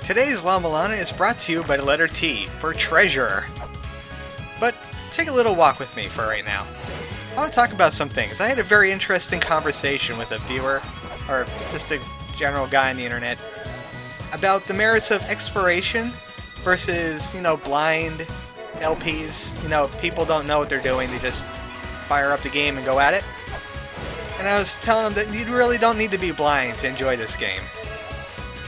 Today's La-Mulana is brought to you by the letter T for treasure. But take a little walk with me for right now. I want to talk about some things. I had a very interesting conversation with a viewer, or just a general guy on the internet, about the merits of exploration versus, blind LPs. People don't know what they're doing, they just fire up the game and go at it. And I was telling them that you really don't need to be blind to enjoy this game.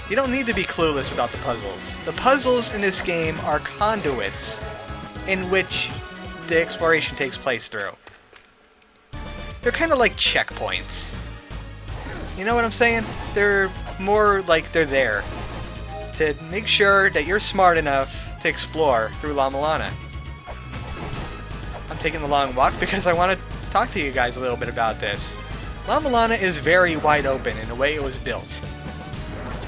You don't need to be clueless about the puzzles. The puzzles in this game are conduits in which the exploration takes place through. They're kind of like checkpoints. You know what I'm saying? They're more like they're there to make sure that you're smart enough to explore through La-Mulana. I'm taking the long walk because I want to talk to you guys a little bit about this. La-Mulana is very wide open in the way it was built.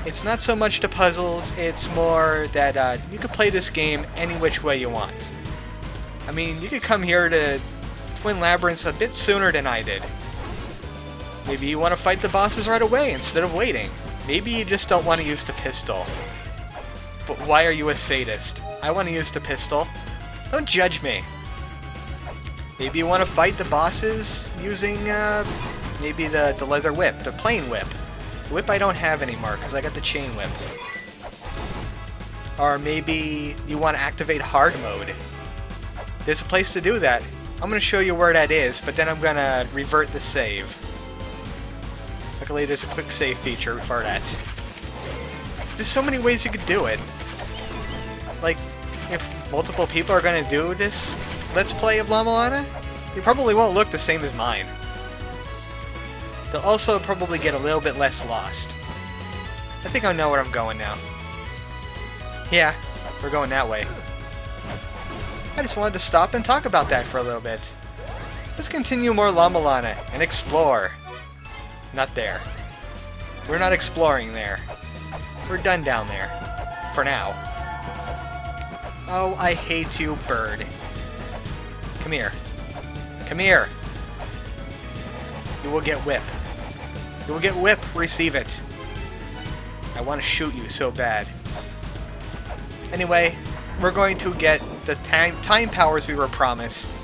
It's not so much the puzzles, it's more that you can play this game any which way you want. I mean, you could come here to Twin Labyrinths a bit sooner than I did. Maybe you want to fight the bosses right away instead of waiting. Maybe you just don't want to use the pistol. But why are you a sadist? I want to use the pistol. Don't judge me. Maybe you want to fight the bosses using maybe the leather whip, the plain whip. The whip I don't have anymore because I got the chain whip. Or maybe you want to activate hard mode. There's a place to do that. I'm going to show you where that is, but then I'm going to revert the save. Luckily there's a quick save feature for that. There's so many ways you could do it. Like, if multiple people are going to do this Let's Play of La-Mulana, it probably won't look the same as mine. They'll also probably get a little bit less lost. I think I know where I'm going now. Yeah, we're going that way. I just wanted to stop and talk about that for a little bit. Let's continue more La-Mulana and explore. Not there. We're not exploring there. We're done down there. For now. Oh, I hate you, bird. Come here. Come here. You will get whip. You will get whip. Receive it. I want to shoot you so bad. Anyway, we're going to get the time powers we were promised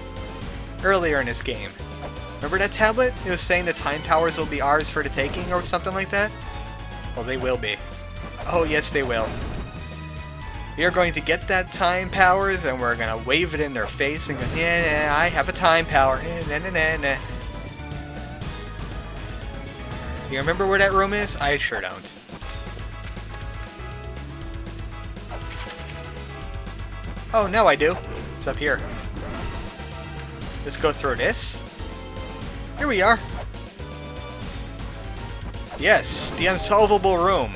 earlier in this game. Remember that tablet? It was saying the time powers will be ours for the taking or something like that? Well, they will be. Oh, yes, they will. We are going to get that time powers and we're going to wave it in their face and go, yeah, I have a time power. Nah, nah, nah, nah. Do you remember where that room is? I sure don't. Oh, now I do. It's up here. Let's go through this. Here we are. Yes, the unsolvable room.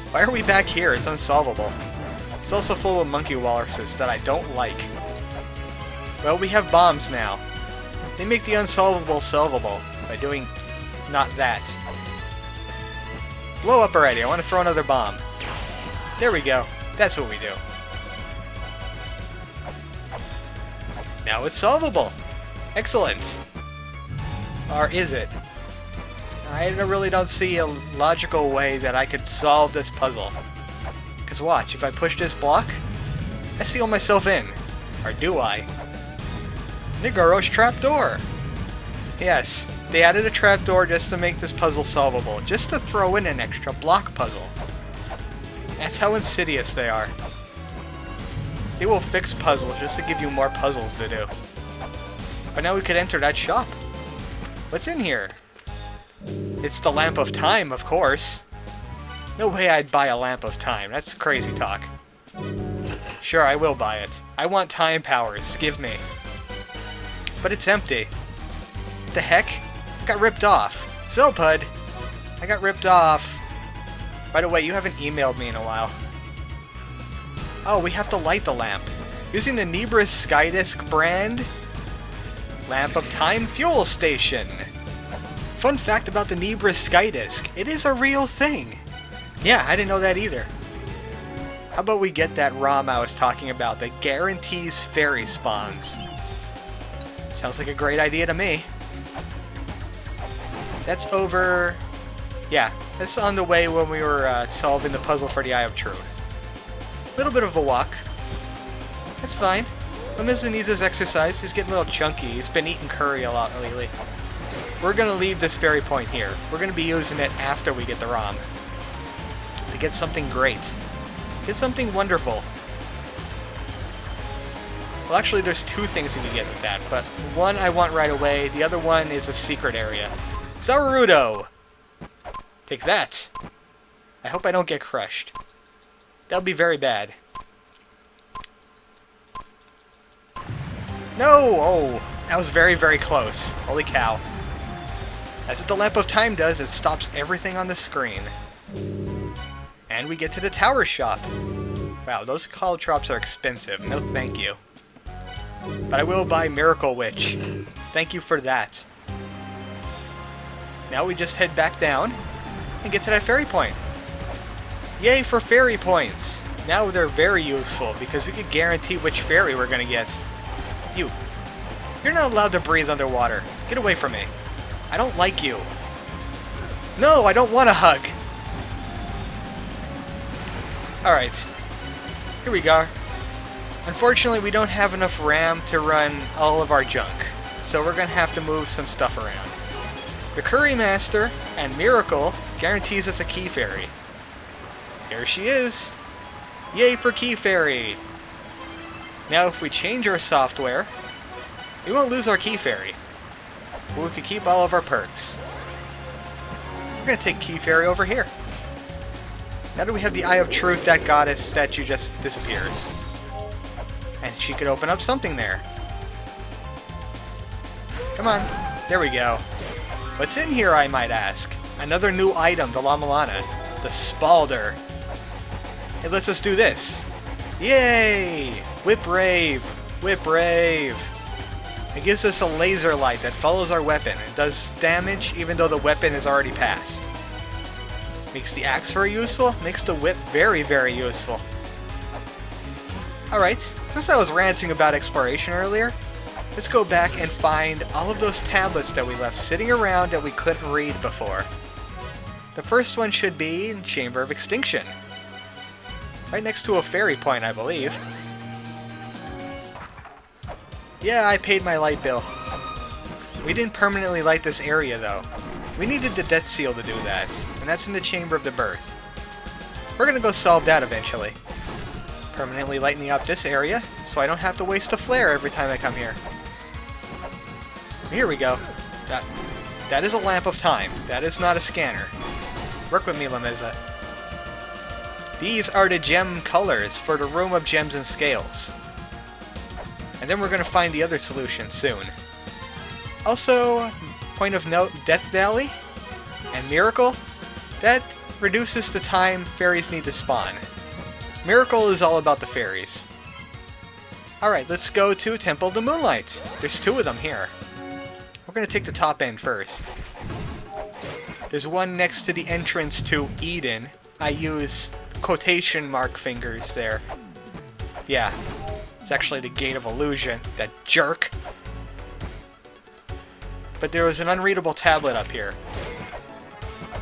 Why are we back here? It's unsolvable. It's also full of monkey walruses that I don't like. Well, we have bombs now. They make the unsolvable solvable by doing not that. Blow up already. I want to throw another bomb. There we go. That's what we do. Now it's solvable. Excellent. Or is it? I really don't see a logical way that I could solve this puzzle. Because watch, if I push this block, I seal myself in. Or do I? Nigoro's trapdoor. Yes, they added a trapdoor just to make this puzzle solvable. Just to throw in an extra block puzzle. That's how insidious they are. They will fix puzzles just to give you more puzzles to do. But now we could enter that shop. What's in here? It's the Lamp of Time, of course. No way I'd buy a Lamp of Time. That's crazy talk. Sure, I will buy it. I want time powers. Give me. But it's empty. What the heck? I got ripped off. Zilpud! I got ripped off. By the way, you haven't emailed me in a while. Oh, we have to light the lamp. Using the Nebra Sky Disc brand Lamp of Time fuel station. Fun fact about the Nebra Sky Disc, it is a real thing. Yeah, I didn't know that either. How about we get that ROM I was talking about that guarantees fairy spawns? Sounds like a great idea to me. That's over... Yeah, that's on the way when we were solving the puzzle for the Eye of Truth. A little bit of a walk. That's fine. Labyrinths needs his exercise. He's getting a little chunky. He's been eating curry a lot lately. We're going to leave this fairy point here. We're going to be using it after we get the ROM. To get something great. Get something wonderful. Well, actually, there's two things we can get with that, but one I want right away. The other one is a secret area. Zarudo! Take that! I hope I don't get crushed. That'll be very bad. No! Oh, that was very, very close. Holy cow. That's what the Lamp of Time does. It stops everything on the screen. And we get to the tower shop. Wow, those caltrops are expensive. No thank you. But I will buy Miracle Witch. Thank you for that. Now we just head back down and get to that fairy point. Yay for fairy points! Now they're very useful because we can guarantee which fairy we're gonna get. You're not allowed to breathe underwater. Get away from me. I don't like you. No, I don't want a hug. Alright. Here we go. Unfortunately, we don't have enough RAM to run all of our junk. So we're going to have to move some stuff around. The Curry Master and Miracle guarantees us a Key Fairy. Here she is. Yay for Key Fairy. Now if we change our software, we won't lose our Key Fairy. But we can keep all of our perks. We're going to take Key Fairy over here. Now that we have the Eye of Truth, that goddess statue just disappears. And she could open up something there. Come on. There we go. What's in here, I might ask? Another new item, the La-Mulana. The Spalder. It lets us do this. Yay! Whip Rave! Whip Rave! It gives us a laser light that follows our weapon. It does damage even though the weapon is already passed. Makes the axe very useful. Makes the whip very, very useful. Alright, since I was ranting about exploration earlier, let's go back and find all of those tablets that we left sitting around that we couldn't read before. The first one should be in Chamber of Extinction. Right next to a fairy point, I believe. Yeah, I paid my light bill. We didn't permanently light this area, though. We needed the death seal to do that, and that's in the Chamber of the Birth. We're gonna go solve that eventually. Permanently lightening up this area, so I don't have to waste a flare every time I come here. Here we go. That is a Lamp of Time. That is not a scanner. Work with me, Lameza. These are the gem colors for the Room of Gems and Scales. And then we're going to find the other solution soon. Also, point of note, Death Valley and Miracle, that reduces the time fairies need to spawn. Miracle is all about the fairies. Alright, let's go to Temple of the Moonlight. There's two of them here. We're going to take the top end first. There's one next to the entrance to Eden. I use quotation mark fingers there. Yeah. It's actually the Gate of Illusion. That jerk. But there was an unreadable tablet up here.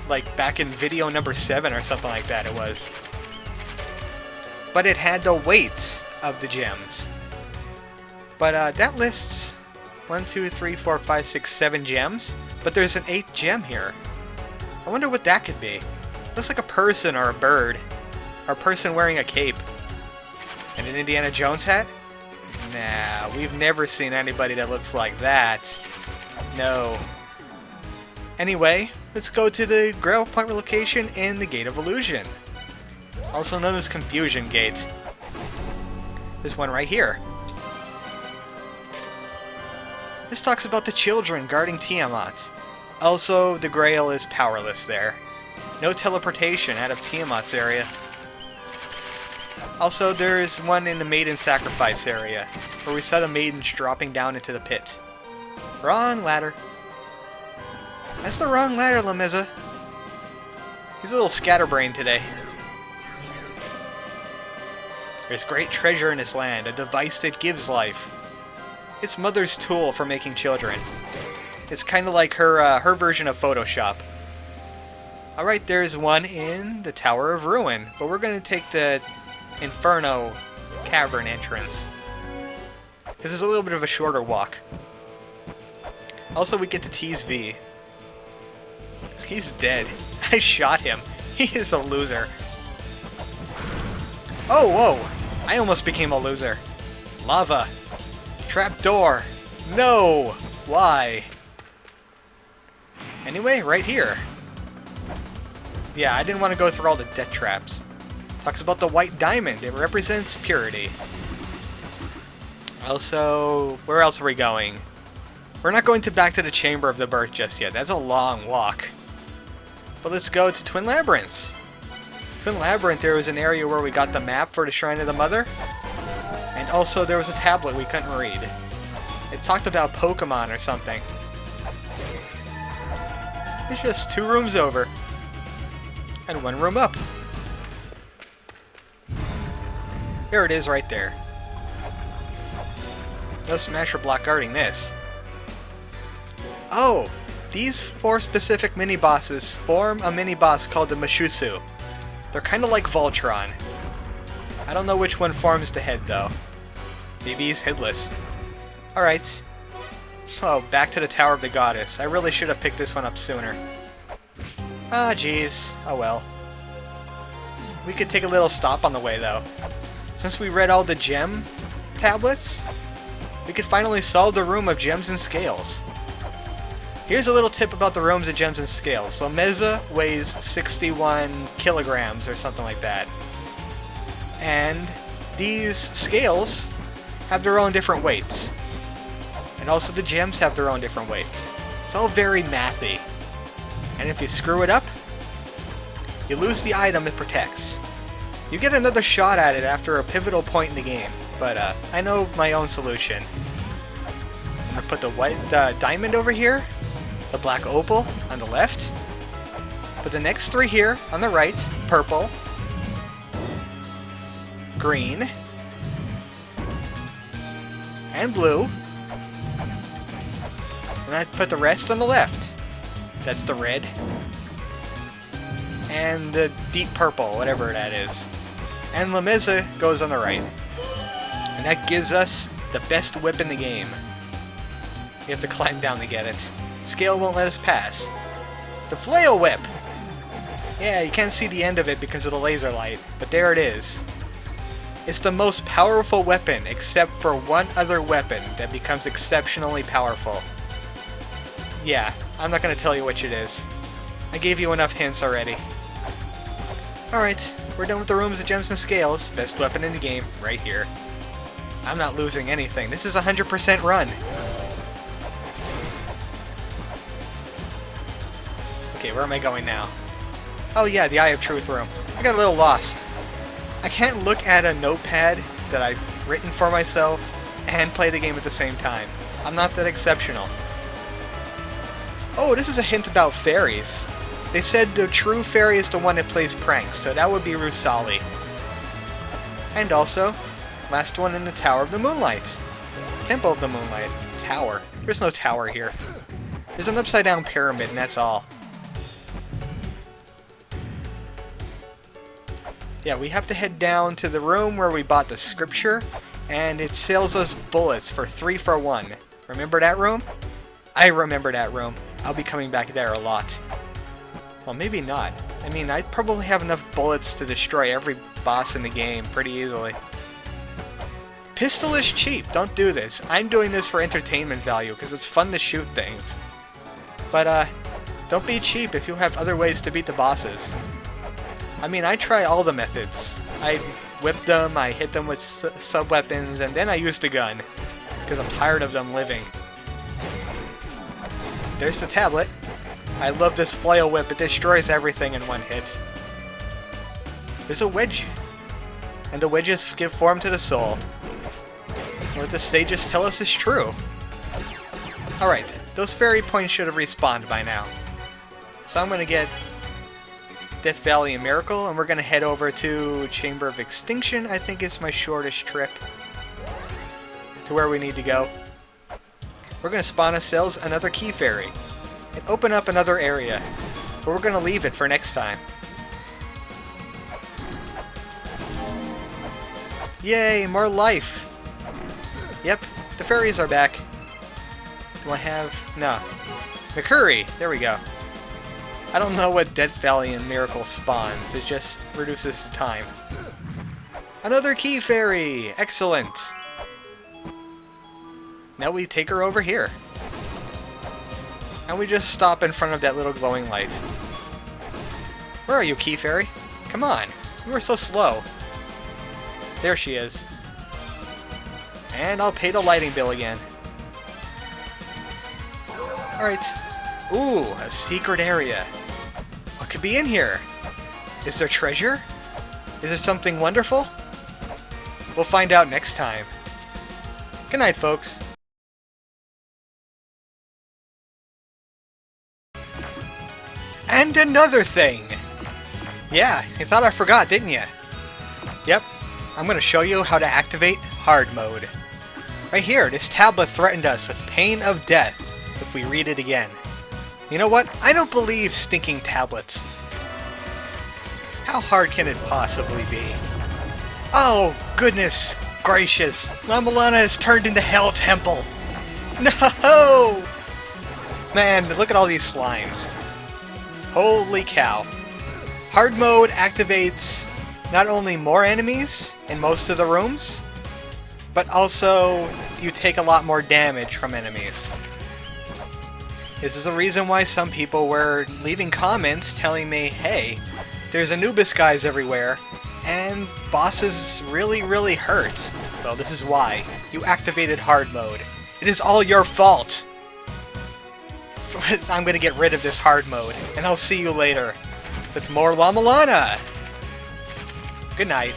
Like back in video number 7 or something like that it was. But it had the weights of the gems. But that lists 1, 2, 3, 4, 5, 6, 7 gems. But there's an 8th gem here. I wonder what that could be. Looks like a person or a bird. Or a person wearing a cape. And an Indiana Jones hat? Nah, we've never seen anybody that looks like that. No. Anyway, let's go to the Grail Point location in the Gate of Illusion. Also known as Confusion Gate. There's one right here. This talks about the children guarding Tiamat. Also, the Grail is powerless there. No teleportation out of Tiamat's area. Also, there's one in the Maiden Sacrifice area, where we saw the maidens dropping down into the pit. Wrong ladder. That's the wrong ladder, Lameza. He's a little scatterbrained today. There's great treasure in this land, a device that gives life. It's Mother's tool for making children. It's kind of like her version of Photoshop. Alright, there's one in the Tower of Ruin, but we're going to take the Inferno cavern entrance. This is a little bit of a shorter walk. Also, we get to tease V. He's dead. I shot him. He is a loser. Oh, whoa! I almost became a loser. Lava. Trapdoor. No! Why? Anyway, right here. Yeah, I didn't want to go through all the death traps. Talks about the white diamond. It represents purity. Also, where else are we going? We're not going back to the Chamber of the Birth just yet. That's a long walk. But let's go to Twin Labyrinths. Twin Labyrinth, there was an area where we got the map for the Shrine of the Mother. And also there was a tablet we couldn't read. It talked about Pokemon or something. It's just 2 rooms over. And 1 room up. There it is right there. No smasher block guarding this. Oh! These 4 specific mini-bosses form a mini-boss called the Mushussu. They're kind of like Voltron. I don't know which one forms the head, though. Maybe he's headless. Alright. Oh, back to the Tower of the Goddess. I really should have picked this one up sooner. Ah, jeez. Oh well. We could take a little stop on the way, though. Since we read all the gem tablets, we could finally solve the Room of Gems and Scales. Here's a little tip about the Rooms of Gems and Scales. Lameza weighs 61 kilograms or something like that. And these scales have their own different weights. And also the gems have their own different weights. It's all very mathy. And if you screw it up, you lose the item it protects. You get another shot at it after a pivotal point in the game, but I know my own solution. I'm gonna put the white diamond over here, the black opal on the left, put the next 3 here on the right, purple, green, and blue, and I put the rest on the left. That's the red, and the deep purple, whatever that is. And Lameza goes on the right. And that gives us the best whip in the game. You have to climb down to get it. Scale won't let us pass. The Flail whip! Yeah, you can't see the end of it because of the laser light, but there it is. It's the most powerful weapon, except for one other weapon that becomes exceptionally powerful. Yeah, I'm not going to tell you which it is. I gave you enough hints already. Alright, we're done with the Rooms of Gems and Scales. Best weapon in the game, right here. I'm not losing anything. This is a 100% run. Okay, where am I going now? Oh yeah, the Eye of Truth room. I got a little lost. I can't look at a notepad that I've written for myself and play the game at the same time. I'm not that exceptional. Oh, this is a hint about fairies. They said the true fairy is the one that plays pranks, so that would be Rusali. And also, last one in the Tower of the Moonlight. Temple of the Moonlight. Tower. There's no tower here. There's an upside down pyramid and that's all. Yeah, we have to head down to the room where we bought the scripture, and it sells us bullets for 3 for 1. Remember that room? I remember that room. I'll be coming back there a lot. Well, maybe not. I mean, I'd probably have enough bullets to destroy every boss in the game pretty easily. Pistol is cheap. Don't do this. I'm doing this for entertainment value because it's fun to shoot things. But, don't be cheap if you have other ways to beat the bosses. I mean, I try all the methods. I whip them, I hit them with sub-weapons, and then I use the gun. Because I'm tired of them living. There's the tablet. I love this flail whip. It destroys everything in one hit. There's a wedge. And the wedges give form to the soul. What the sages tell us is true. Alright, those fairy points should have respawned by now. So I'm going to get Death Valley and Miracle, and we're going to head over to Chamber of Extinction. I think it's my shortest trip to where we need to go. We're going to spawn ourselves another key fairy and open up another area, but we're going to leave it for next time. Yay, more life! Yep, the fairies are back. Do I have... no. McCurry! There we go. I don't know what Death Valley and Miracle spawns, it just reduces the time. Another key fairy! Excellent! Now we take her over here. And we just stop in front of that little glowing light. Where are you, key fairy? Come on, you are so slow. There she is. And I'll pay the lighting bill again. Alright. Ooh, a secret area. What could be in here? Is there treasure? Is there something wonderful? We'll find out next time. Good night, folks. And another thing! Yeah, you thought I forgot, didn't you? Yep, I'm gonna show you how to activate hard mode. Right here, this tablet threatened us with pain of death if we read it again. You know what? I don't believe stinking tablets. How hard can it possibly be? Oh, goodness gracious! La-Mulana has turned into Hell Temple! No! Man, look at all these slimes. Holy cow. Hard mode activates not only more enemies in most of the rooms, but also you take a lot more damage from enemies. This is a reason why some people were leaving comments telling me, hey, there's Anubis guys everywhere, and bosses really hurt. Well, this is why. You activated hard mode. It is all your fault! I'm gonna get rid of this hard mode, and I'll see you later with more La-Mulana! Good night.